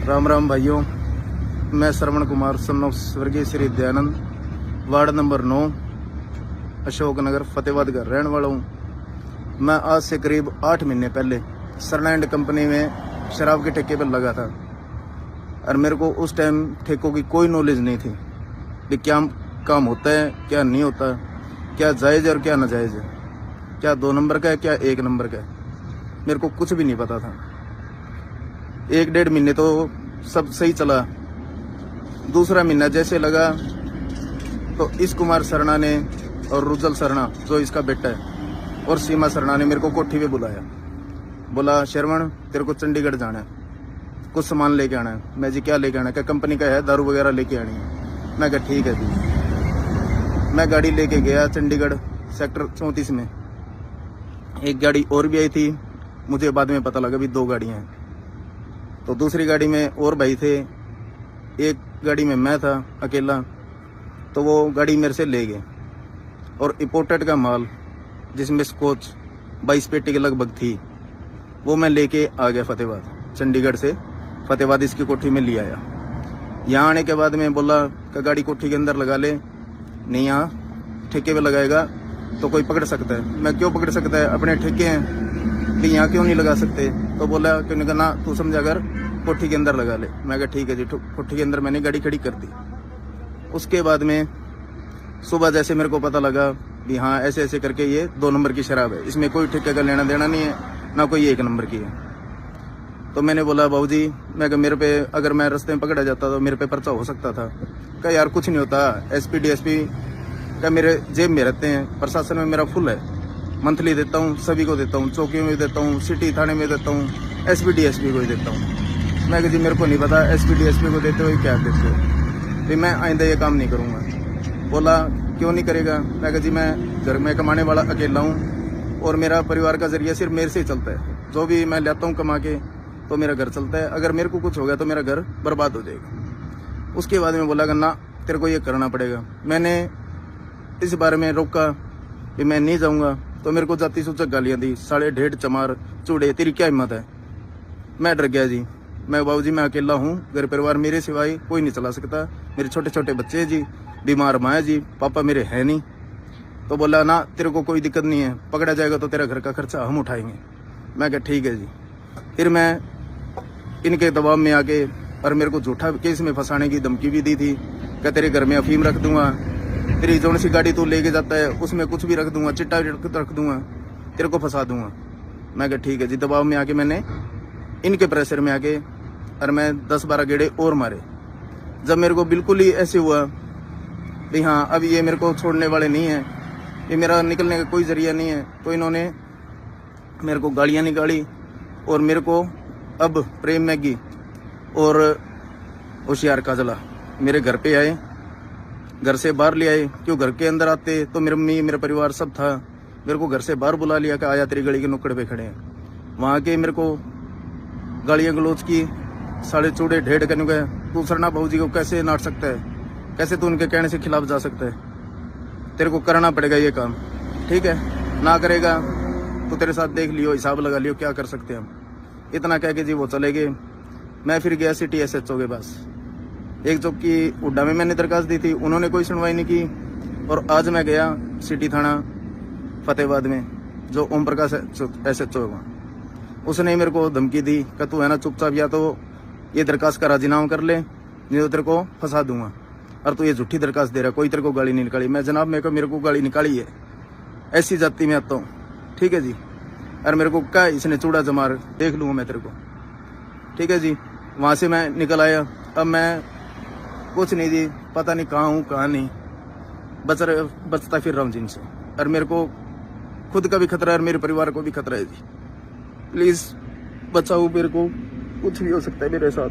राम राम भाइयों, मैं Shravan Kumar son of स्वर्गीय श्री दयानंद, वार्ड नंबर 9, अशोक नगर, फतेहाबाद का रहने वाला हूँ। मैं आज से करीब 8 महीने पहले सरना एंड कंपनी में शराब के ठेके पर लगा था और मेरे को उस टाइम ठेकों की कोई नॉलेज नहीं थी कि क्या काम होता है, क्या नहीं होता, क्या जायज़ है और क्या नाजायज़ है, क्या 2 नंबर का है, क्या 1 नंबर का है। मेरे को कुछ भी नहीं पता था। 1-1.5 महीने तो सब सही चला। दूसरा महीना जैसे लगा तो इस कुमार सरना ने और रुजल सरना जो इसका बेटा है और सीमा सरना ने मेरे को कोठी पे बुलाया। बोला, श्रवण तेरे को चंडीगढ़ जाना है, कुछ सामान लेके आना है। मैं जी क्या लेके आना है? क्या कंपनी का है, दारू वगैरह लेके आनी है। मैं कहा ठीक है जी। मैं गाड़ी लेके गया चंडीगढ़ सेक्टर 34 में। एक गाड़ी और भी आई थी, मुझे बाद में पता लगा भी 2 गाड़ियाँ हैं। तो दूसरी गाड़ी में और भाई थे, एक गाड़ी में मैं था अकेला। तो वो गाड़ी मेरे से ले गए और इंपोर्टेड का माल जिसमें स्कॉच 22 पेटी के लगभग थी वो मैं लेके आ गया फतेहाबाद। चंडीगढ़ से फतेहाबाद इसकी कोठी में ले आया। यहाँ आने के बाद में बोला कि गाड़ी कोठी के अंदर लगा ले, नहीं यहाँ ठेके पे लगाएगा तो कोई पकड़ सकता है। मैं क्यों पकड़ सकता है, अपने ठेके हैं कि यहाँ क्यों नहीं लगा सकते? तो बोला क्यों नहीं करना, तू समझा कर कोठी के अंदर लगा ले। मैं कहा ठीक है जी। कोठी के अंदर मैंने गाड़ी खड़ी कर दी। उसके बाद में सुबह जैसे मेरे को पता लगा कि हाँ ऐसे ऐसे करके ये 2 नंबर की शराब है, इसमें कोई ठेके का लेना देना नहीं है, ना कोई 1 नंबर की है। तो मैंने बोला बाबूजी, मैं मेरे पे अगर मैं रास्ते में पकड़ा जाता तो मेरे पे पर्चा हो सकता था। क्या यार कुछ नहीं होता, एसपी डीएसपी का मेरे जेब में रहते हैं, प्रशासन में मेरा फुल है, मंथली देता हूँ, सभी को देता हूँ, चौकियों में देता हूँ, सिटी थाने में देता हूँ, एसपी डीएसपी को ही देता हूँ। मैं कहा जी मेरे को नहीं पता एसपी डीएसपी को देते हो क्या देते हो, फिर मैं आइंदा ये काम नहीं करूँगा। बोला क्यों नहीं करेगा? मैं कहा जी मैं घर में कमाने वाला अकेला हूँ और मेरा परिवार का जरिया सिर्फ मेरे से ही चलता है। जो भी मैं लेता हूँ कमा के तो मेरा घर चलता है, अगर मेरे को कुछ हो गया तो मेरा घर बर्बाद हो जाएगा। उसके बाद में बोला ना तेरे को ये करना पड़ेगा। मैंने इस बारे में रोका कि मैं नहीं जाऊँगा, तो मेरे को जाति सूचक गालियाँ दी, साले ढेड चमार चूड़े, तेरी क्या हिम्मत है? मैं डर गया जी। मैं बाबूजी मैं अकेला हूँ, घर परिवार मेरे सिवाय कोई नहीं चला सकता, मेरे छोटे छोटे बच्चे जी, बीमार माँ है जी, पापा मेरे है नहीं। तो बोला ना तेरे को कोई दिक्कत नहीं है, पकड़ा जाएगा तो तेरा घर का खर्चा हम उठाएंगे। मैं कहा ठीक है जी। फिर मैं इनके दबाव में आके और मेरे को झूठा केस में फंसाने की धमकी भी दी थी कि तेरे घर में अफीम रख दूंगा, तेरी जौन सी गाड़ी तू लेके जाता है उसमें कुछ भी रख दूंगा, चिट्टा रख दूंगा, तेरे को फंसा दूंगा। मैं कहा ठीक है जी। दबाव में आके मैंने इनके प्रेशर में आके और मैं 10-12 गेड़े और मारे। जब मेरे को बिल्कुल ही ऐसे हुआ कि हाँ अब ये मेरे को छोड़ने वाले नहीं है, ये मेरा निकलने का कोई जरिया नहीं है, तो इन्होंने मेरे को गालियाँ निकाली और मेरे को अब प्रेम मैगी और होशियार काजला मेरे घर पे आए, घर से बाहर ले आए। क्यों घर के अंदर आते तो मेरी मम्मी मेरा परिवार सब था, मेरे को घर से बाहर बुला लिया कि आया तेरी गली के नुक्कड़ पे खड़े हैं। वहाँ के मेरे को गालियाँ गलोच की, साढ़े चूड़े ढेड़ करने गए। तू सरना बाबूजी को कैसे नाट सकता है, कैसे तू उनके कहने से खिलाफ जा सकता है? तेरे को करना पड़ेगा ये काम, ठीक है? ना करेगा तो तेरे साथ देख लियो, हिसाब लगा लियो क्या कर सकते हैं हम। इतना कह के जी वो चले गए। मैं फिर गया सिटी SHO के पास। एक चौकी उड्डा में मैंने दरखास्त दी थी, उन्होंने कोई सुनवाई नहीं की। और आज मैं गया सिटी थाना फतेहाबाद में, जो ओम प्रकाश SHO है वहाँ, उसने मेरे को धमकी दी कि तू है ना चुपचाप या तो ये दरखास्त का राजीनामा कर ले, नहीं तो तेरे को फंसा दूंगा, और तू ये झूठी दरखास्त दे रहा, कोई तेरे को गाली नहीं निकाली। मैं जनाब मेरे को गाली निकाली है, ऐसी जाति में आता हूँ, ठीक है जी। और मेरे को क्या इसने चूड़ा जमार देख लूँगा मैं तेरे को, ठीक है जी। वहाँ से मैं निकल आया। अब मैं कुछ नहीं जी, पता नहीं कहाँ हूँ कहाँ नहीं, बचता फिर रहा हूँ जिनसे। और मेरे को खुद का भी खतरा है और मेरे परिवार को भी खतरा है जी। प्लीज़ बचाओ मेरे को, कुछ भी हो सकता है मेरे साथ।